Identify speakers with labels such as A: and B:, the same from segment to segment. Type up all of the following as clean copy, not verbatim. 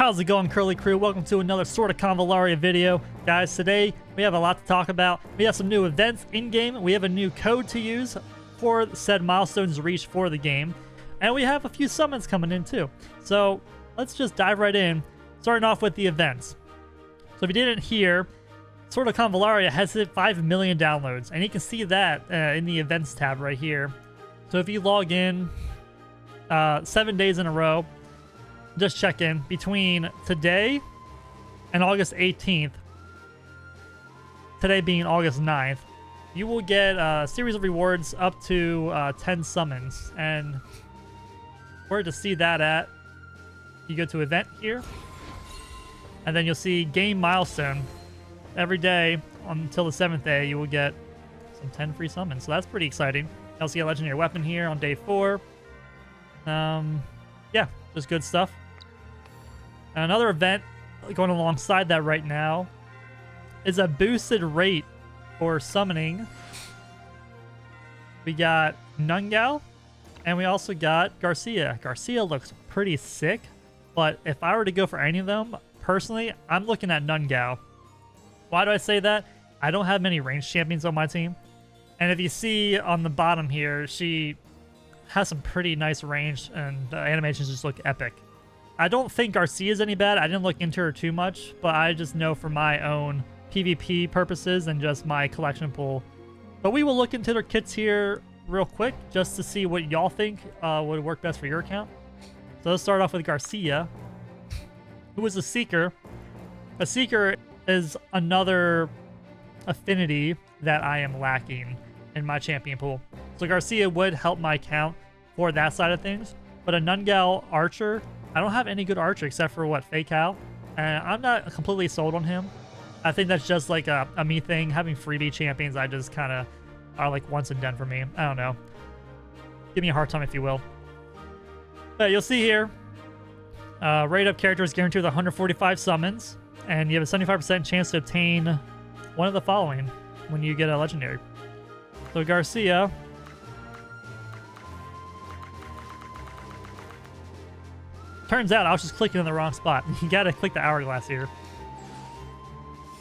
A: How's it going, Curly Crew? Welcome to another sort of Convallaria video. Guys, today we have a lot to talk about. We have some new events in-game. We have a new code to use for said milestones reached for the game. And we have a few summons coming in too. So let's just dive right in, starting off with the events. So if you didn't hear, Sort of Convallaria has hit 5 million downloads. And you can see that in the events tab right here. So if you log in 7 days in a row, just check in between today and August 18th, today being August 9th, you will get a series of rewards up to 10 summons. And where to see that at, you go to event here, and then you'll see game milestone. Every day until the 7th day, you will get some 10 free summons. So that's pretty exciting. You'll see a legendary weapon here on day 4. Yeah, just good stuff. Another event going alongside that right now is a boosted rate for summoning. We got Nungal, and we also got Garcia. Garcia looks pretty sick, but if I were to go for any of them, personally, I'm looking at Nungal. Why do I say that? I don't have many ranged champions on my team. And if you see on the bottom here, she has some pretty nice range, and the animations just look epic. I don't think Garcia is any bad. I didn't look into her too much, but I just know for my own PvP purposes and just my collection pool. But we will look into their kits here real quick just to see what y'all think would work best for your account. So let's start off with Garcia, who is a Seeker. A Seeker is another affinity that I am lacking in my champion pool. So Garcia would help my account for that side of things. But a Nungal Archer, I don't have any good Archer except for what, Fake Hal? And I'm not completely sold on him. I think that's just like a me thing. Having freebie champions, I just kind of are like once and done for me. I don't know. Give me a hard time if you will. But you'll see here, rate up characters guaranteed with 145 summons. And you have a 75% chance to obtain one of the following when you get a legendary. So Garcia. Turns out I was just clicking in the wrong spot. You gotta click the hourglass here.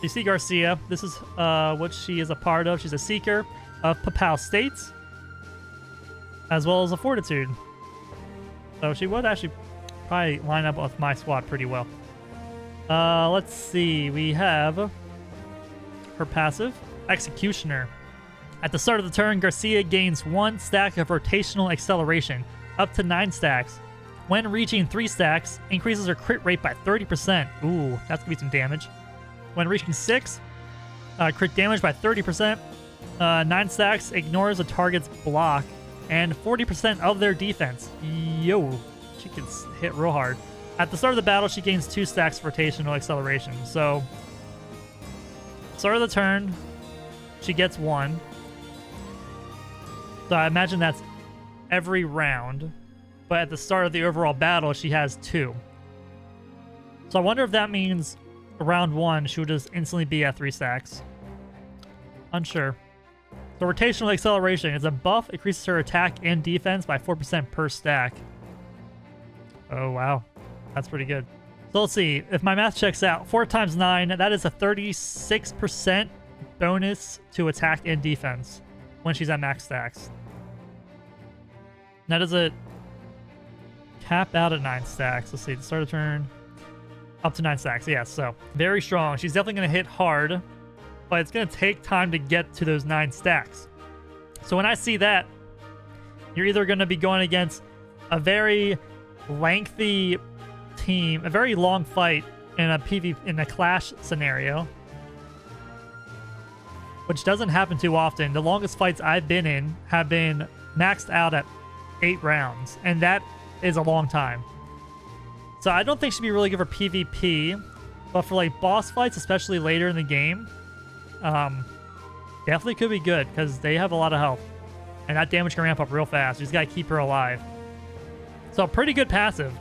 A: You see Garcia. This is what she is a part of. She's a Seeker of Papal States, as well as a Fortitude. So she would actually probably line up with my squad pretty well. Let's see. We have her passive, Executioner. At the start of the turn, Garcia gains 1 stack of rotational acceleration, up to 9 stacks. When reaching 3 stacks, increases her crit rate by 30%. Ooh, that's gonna be some damage. When reaching 6, crit damage by 30%. 9 stacks, ignores a target's block, and 40% of their defense. Yo, she can hit real hard. At the start of the battle, she gains 2 stacks of rotational acceleration. So, start of the turn, she gets 1. So I imagine that's every round. But at the start of the overall battle, she has 2. So I wonder if that means round 1, she would just instantly be at 3 stacks. Unsure. So rotational acceleration is a buff, increases her attack and defense by 4% per stack. Oh, wow. That's pretty good. So let's see. If my math checks out, 4 times 9, that is a 36% bonus to attack and defense when she's at max stacks. Now does it cap out at 9 stacks? Let's see. The start of turn, up to 9 stacks. Yeah, so very strong. She's definitely going to hit hard, but it's going to take time to get to those 9 stacks. So when I see that, you're either going to be going against a very lengthy team, a very long fight in a clash scenario, which doesn't happen too often. The longest fights I've been in have been maxed out at 8 rounds, and that is a long time. So I don't think she'd be really good for PvP, but for like boss fights, especially later in the game, definitely could be good because they have a lot of health, and that damage can ramp up real fast. You just gotta keep her alive. So pretty good passive.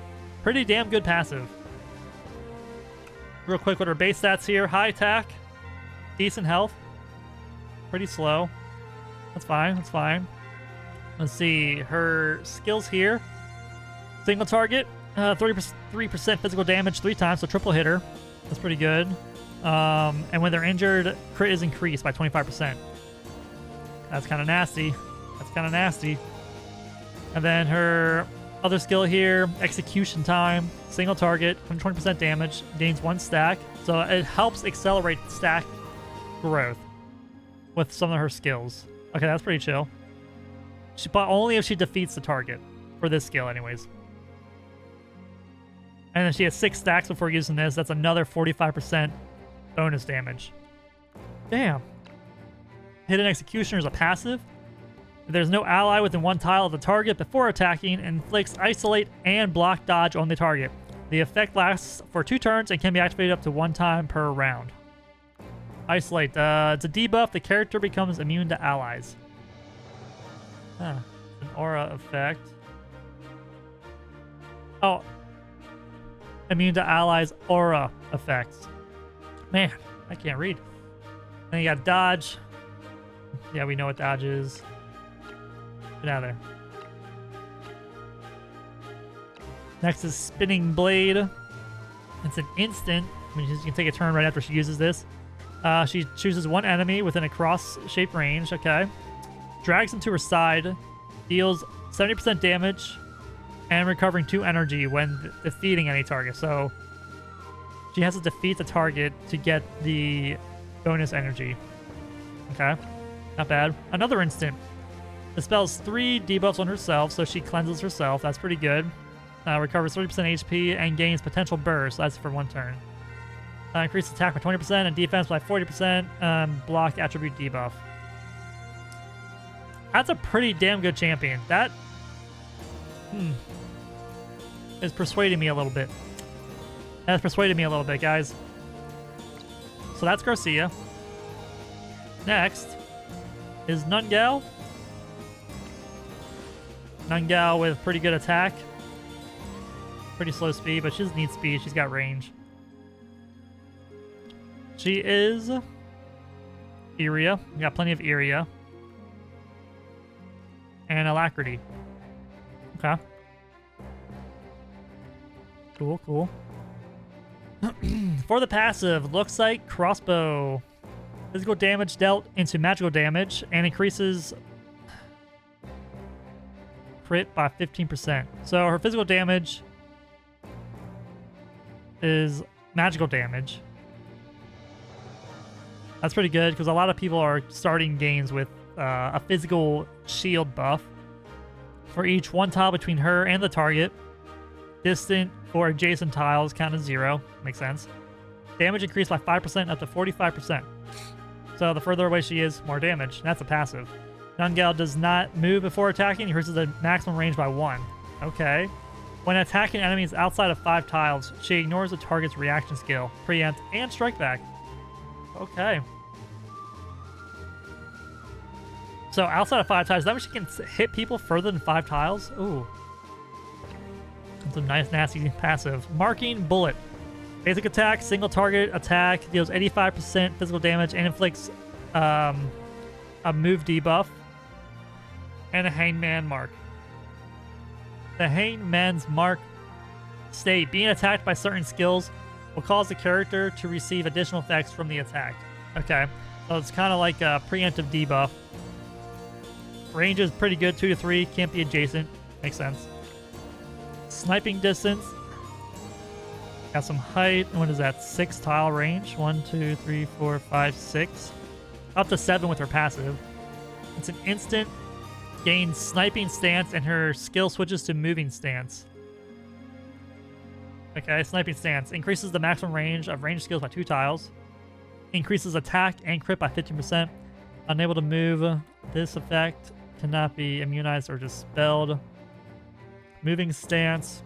A: Pretty damn good passive. Real quick with her base stats here. High attack. Decent health. Pretty slow. That's fine. That's fine. Let's see. Her skills here. Single target. 3% physical damage 3 times, so triple hitter. That's pretty good. And when they're injured, crit is increased by 25%. That's kind of nasty. That's kind of nasty. And then her other skill here, execution time, single target, 20% damage, gains 1 stack. So it helps accelerate stack growth with some of her skills. Okay, that's pretty chill. But only if she defeats the target for this skill anyways. And then she has 6 stacks before using this. That's another 45% bonus damage. Damn. Hidden Executioner is a passive. If there's no ally within 1 tile of the target before attacking, inflicts isolate and block dodge on the target. The effect lasts for 2 turns and can be activated up to 1 time per round. Isolate. It's a debuff. The character becomes immune to allies. Huh. An aura effect. Oh. Immune to allies aura effects. Man, I can't read. Then you got dodge. Yeah, we know what dodge is. Get out of there. Next is Spinning Blade. It's an instant. I mean, you can take a turn right after she uses this. She chooses 1 enemy within a cross-shaped range. Okay. Drags them to her side. Deals 70% damage. And recovering 2 energy when defeating any target. So she has to defeat the target to get the bonus energy. Okay. Not bad. Another instant. Dispels 3 debuffs on herself, so she cleanses herself. That's pretty good. Recovers 30% HP and gains potential burst. That's for 1 turn. Increases attack by 20% and defense by 40%. Block attribute debuff. That's a pretty damn good champion. That is persuading me a little bit. That's persuaded me a little bit, guys. So that's Garcia. Next is Nungal. Nungal with pretty good attack. Pretty slow speed, but she doesn't need speed. She's got range. She is Iria. We got plenty of Iria. And Alacrity. Okay. Cool, cool. For the passive, looks like crossbow. Physical damage dealt into magical damage and increases crit by 15%. So her physical damage is magical damage. That's pretty good because a lot of people are starting games with a physical shield buff. For each 1 tile between her and the target, distant or adjacent tiles count as 0. Makes sense. Damage increased by 5% up to 45%. So the further away she is, more damage. That's a passive. Nungal does not move before attacking. He increases the maximum range by 1. Okay. When attacking enemies outside of 5 tiles, she ignores the target's reaction skill, preempt, and strike back. Okay. So outside of 5 tiles, that means she can hit people further than 5 tiles? Ooh. That's a nice, nasty passive. Marking Bullet. Basic attack, single target attack, deals 85% physical damage and inflicts a move debuff and a Hangman mark. The Hangman's mark state, being attacked by certain skills will cause the character to receive additional effects from the attack. Okay, so it's kind of like a preemptive debuff. Range is pretty good, 2 to 3, can't be adjacent. Makes sense. Sniping distance. Got some height. What is that? 6 tile range. 1, 2, 3, 4, 5, 6. Up to 7 with her passive. It's an instant. Gains sniping stance and her skill switches to moving stance. Okay, sniping stance. Increases the maximum range of range skills by 2 tiles. Increases attack and crit by 15%. Unable to move. This effect cannot be immunized or dispelled. Moving stance.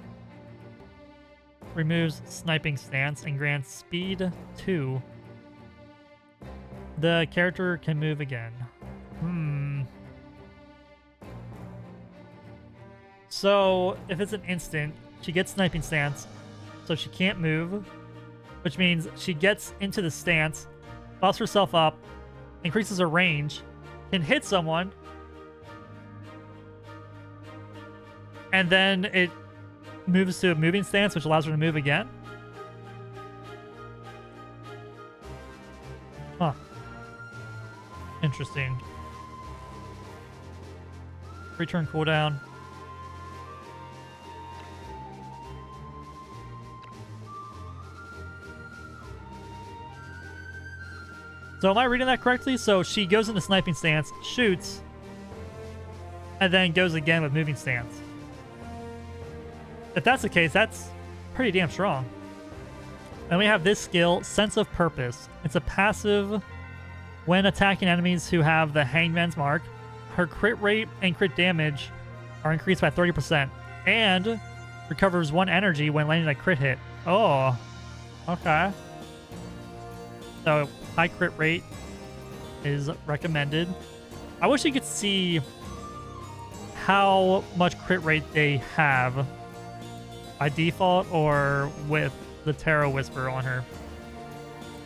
A: Removes sniping stance and grants speed 2. The character can move again. So if it's an instant, she gets sniping stance, so she can't move, which means she gets into the stance, buffs herself up, increases her range, can hit someone, and then it moves to a moving stance, which allows her to move again. Huh. Interesting. Return cooldown. So am I reading that correctly? So she goes into sniping stance, shoots, and then goes again with moving stance. If that's the case, that's pretty damn strong. And we have this skill, Sense of Purpose. It's a passive when attacking enemies who have the Hangman's Mark. Her crit rate and crit damage are increased by 30%, and recovers 1 energy when landing a crit hit. Oh, okay. So high crit rate is recommended. I wish you could see how much crit rate they have by default or with the Tarot Whisper on her.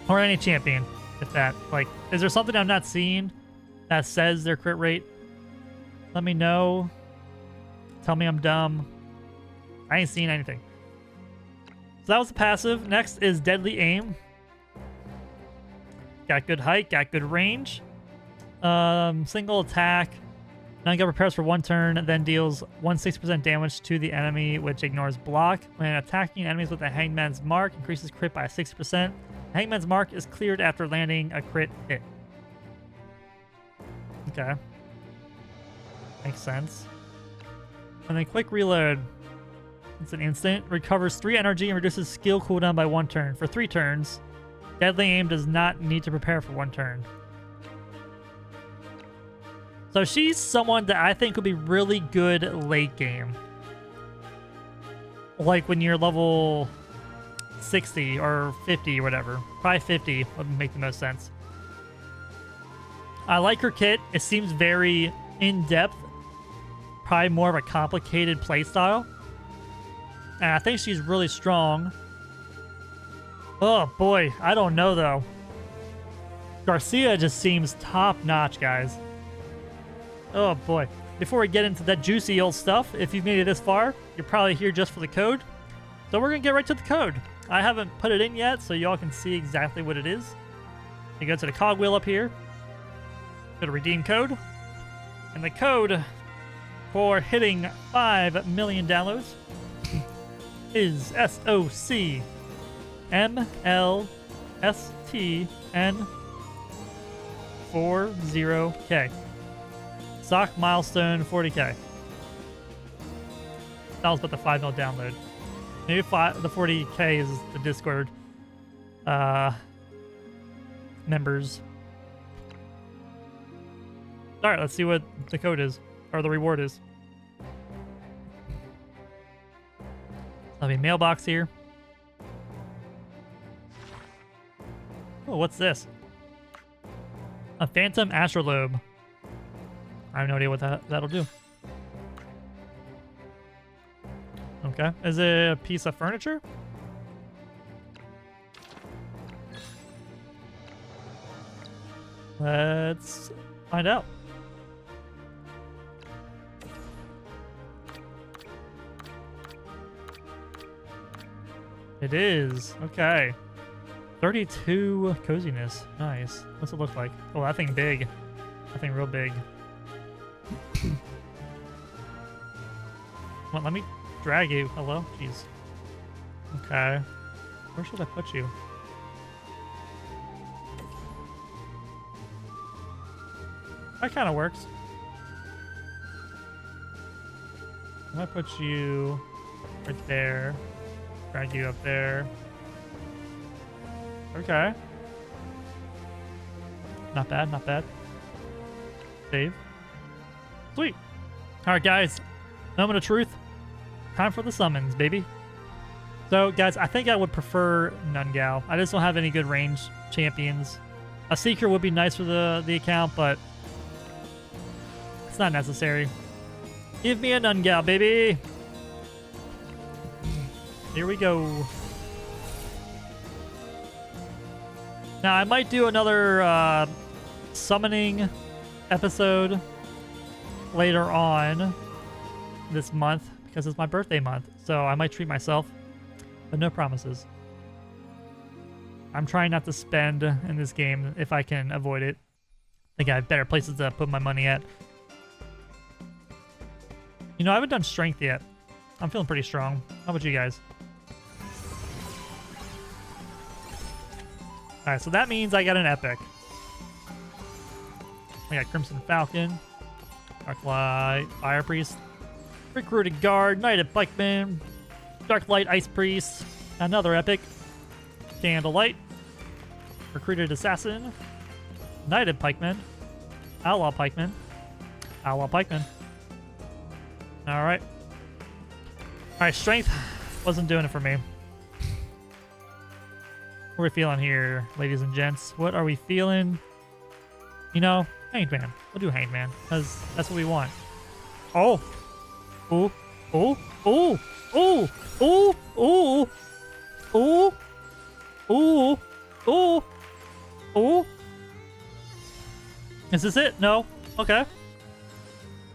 A: Or any champion, if that. Like, is there something I'm not seeing that says their crit rate? Let me know. Tell me I'm dumb. I ain't seeing anything. So that was the passive. Next is Deadly Aim. Got good height, got good range. Single attack. Nunga prepares for 1 turn, then deals 160% damage to the enemy, which ignores block. When attacking enemies with the Hangman's Mark, increases crit by 60%. The Hangman's Mark is cleared after landing a crit hit. Okay. Makes sense. And then quick reload. It's an instant. Recovers 3 energy and reduces skill cooldown by 1 turn. For 3 turns. Deadly Aim does not need to prepare for 1 turn. So she's someone that I think would be really good late game. Like when you're level 60 or 50 or whatever. Probably 50 would make the most sense. I like her kit. It seems very in-depth. Probably more of a complicated playstyle. And I think she's really strong. Oh boy, I don't know though. Garcia just seems top-notch, guys. Oh boy. Before we get into that juicy old stuff, if you've made it this far, you're probably here just for the code. So we're gonna get right to the code. I haven't put it in yet, so y'all can see exactly what it is. You go to the cogwheel up here, go to redeem code, and the code for hitting 5 million downloads is SOCMLSTN40K. Sock milestone 40K. That was about the 5 mil download. Maybe the 40K is the Discord members. Alright, let's see what the code is, or the reward is. There'll be a mailbox here. Oh, what's this? A Phantom Astrolabe. I have no idea what that'll do. Okay. Is it a piece of furniture? Let's find out. It is. Okay. 32 coziness. Nice. What's it look like? Oh, that thing big. That thing real big. Come on, let me drag you. Hello? Jeez. Okay. Where should I put you? That kind of works. I'm gonna put you right there. Drag you up there. Okay. Not bad, not bad. Save. Sweet. Alright, guys. Moment of truth. Time for the summons, baby. So, guys, I think I would prefer Nungal. I just don't have any good range champions. A Seeker would be nice for the account, but it's not necessary. Give me a Nungal, baby. Here we go. Now, I might do another summoning episode later on this month because it's my birthday month. so I might treat myself, but no promises. I'm trying not to spend in this game if I can avoid it. I think I have better places to put my money at. You know, I haven't done strength yet. I'm feeling pretty strong. How about you guys? Alright, so that means I got an epic. I got Crimson Falcon, Dark Light, Fire Priest, Recruited Guard, Knighted Pikeman, Dark Light Ice Priest, another epic, Candlelight, Recruited Assassin, Knighted Pikeman, Outlaw Pikeman, Outlaw Pikeman. Alright. Alright, strength wasn't doing it for me. What are we feeling here, ladies and gents? What are we feeling? You know, Hanged Man. We'll do Hanged Man, because that's what we want. Oh! Ooh! Ooh! Ooh! Ooh! Ooh! Ooh! Ooh! Ooh! Ooh! Ooh! Is this it? No. Okay.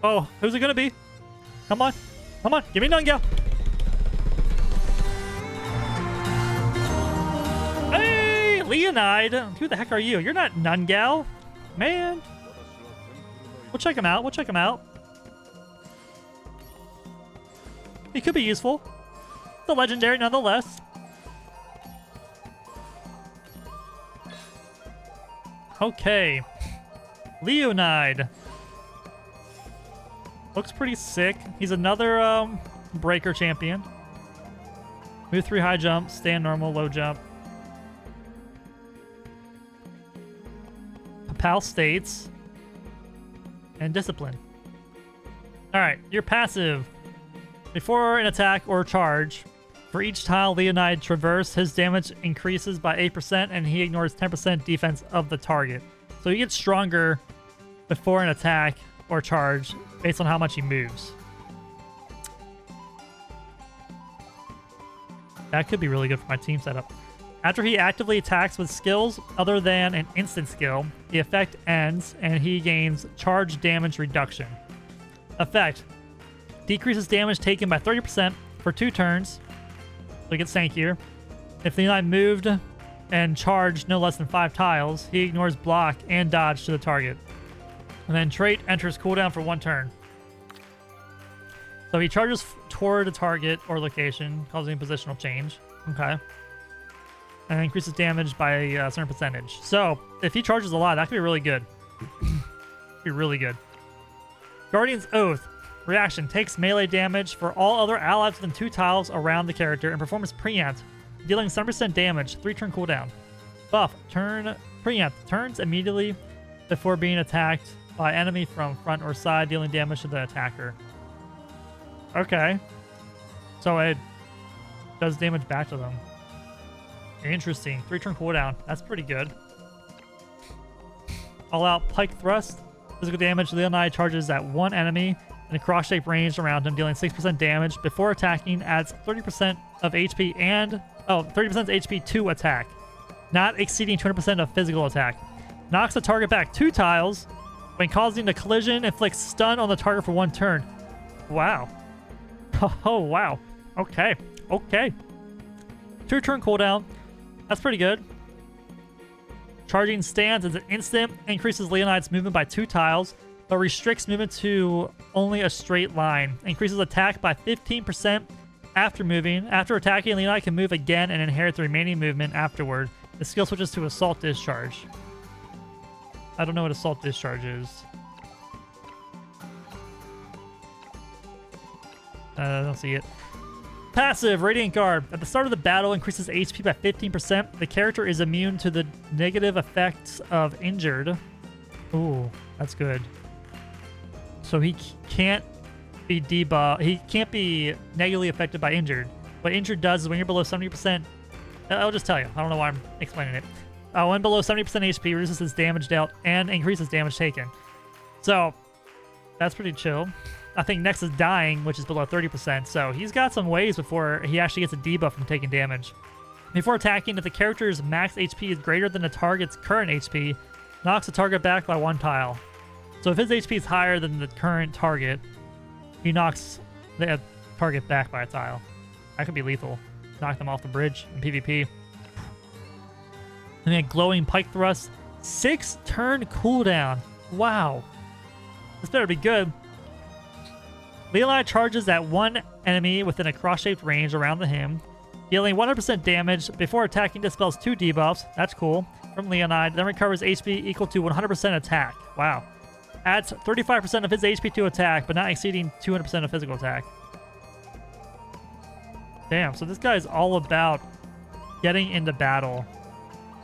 A: Oh, who's it gonna be? Come on. Come on. Give me Nungal. Hey, Leonide. Who the heck are you? You're not Nungal. Man. We'll check him out. We'll check him out. He could be useful. The legendary nonetheless. Okay. Leonide. Looks pretty sick. He's another breaker champion. Move 3 high jump, stand normal, low jump. Pal states. And discipline. Alright, your passive. Before an attack or charge, for each tile Leonide traverse, his damage increases by 8% and he ignores 10% defense of the target. So he gets stronger before an attack or charge based on how much he moves. That could be really good for my team setup. After he actively attacks with skills other than an instant skill, the effect ends and he gains charge damage reduction. Effect: decreases damage taken by 30% for 2 turns. So he gets tankier. If the knight moved and charged no less than 5 tiles, he ignores block and dodge to the target. And then trait enters cooldown for 1 turn. So he charges toward a target or location, causing positional change. Okay. And increases damage by a certain percentage. So if he charges a lot, that could be really good. Be really good. Guardian's Oath. Reaction: takes melee damage for all other allies within 2 tiles around the character and performs preempt, dealing 7% damage, 3-turn cooldown. Buff: preempt turns immediately before being attacked by enemy from front or side, dealing damage to the attacker. Okay. So it does damage back to them. Interesting. 3-turn cooldown. That's pretty good. All out Pike Thrust. Physical damage. Leonide charges at 1 enemy in a cross-shaped range around him, dealing 6% damage. Before attacking, adds 30% of HP and... 30% HP to attack. Not exceeding 20% of physical attack. Knocks the target back 2 tiles. When causing a collision, inflicts stun on the target for 1 turn. Wow. Oh, wow. Okay. Okay. 2-turn cooldown. That's pretty good. Charging stance is an instant. Increases Leonide's movement by 2 tiles, but restricts movement to only a straight line. Increases attack by 15% after moving. After attacking, Leonide can move again and inherit the remaining movement afterward. The skill switches to Assault Discharge. I don't know what Assault Discharge is. I don't see it. Passive, Radiant Guard. At the start of the battle, increases HP by 15%. The character is immune to the negative effects of injured. Ooh, that's good. So he can't be debuffed. He can't be negatively affected by injured. What injured does is when you're below 70%... I'll just tell you. I don't know why I'm explaining it. When below 70% HP, reduces his damage dealt and increases damage taken. So, that's pretty chill. I think next is Dying, which is below 30%, so he's got some ways before he actually gets a debuff from taking damage. Before attacking, if the character's max HP is greater than the target's current HP, knocks the target back by 1 tile. So if his HP is higher than the current target, he knocks the target back by a tile. That could be lethal. Knock them off the bridge in PvP. And then glowing pike thrust. 6-turn cooldown. Wow. This better be good. Leonide charges at one enemy within a cross-shaped range around the him, dealing 100% damage before attacking. Dispels 2 debuffs. That's cool. From Leonide, then recovers HP equal to 100% attack. Wow. Adds 35% of his HP to attack, but not exceeding 200% of physical attack. Damn, so this guy's all about getting into battle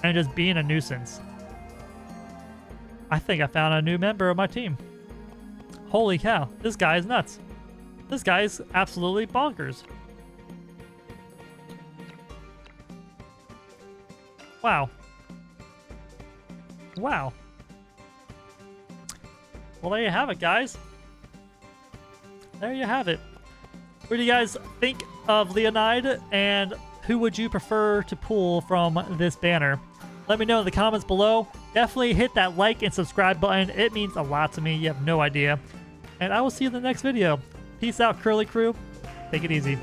A: and just being a nuisance. I think I found a new member of my team. Holy cow, this guy is nuts. This guy is absolutely bonkers. Wow. Wow. Well, there you have it, guys. There you have it. What do you guys think of Leonide, and who would you prefer to pull from this banner? Let me know in the comments below. Definitely hit that like and subscribe button. It means a lot to me. You have no idea. And I will see you in the next video. Peace out, Curly Crew. Take it easy.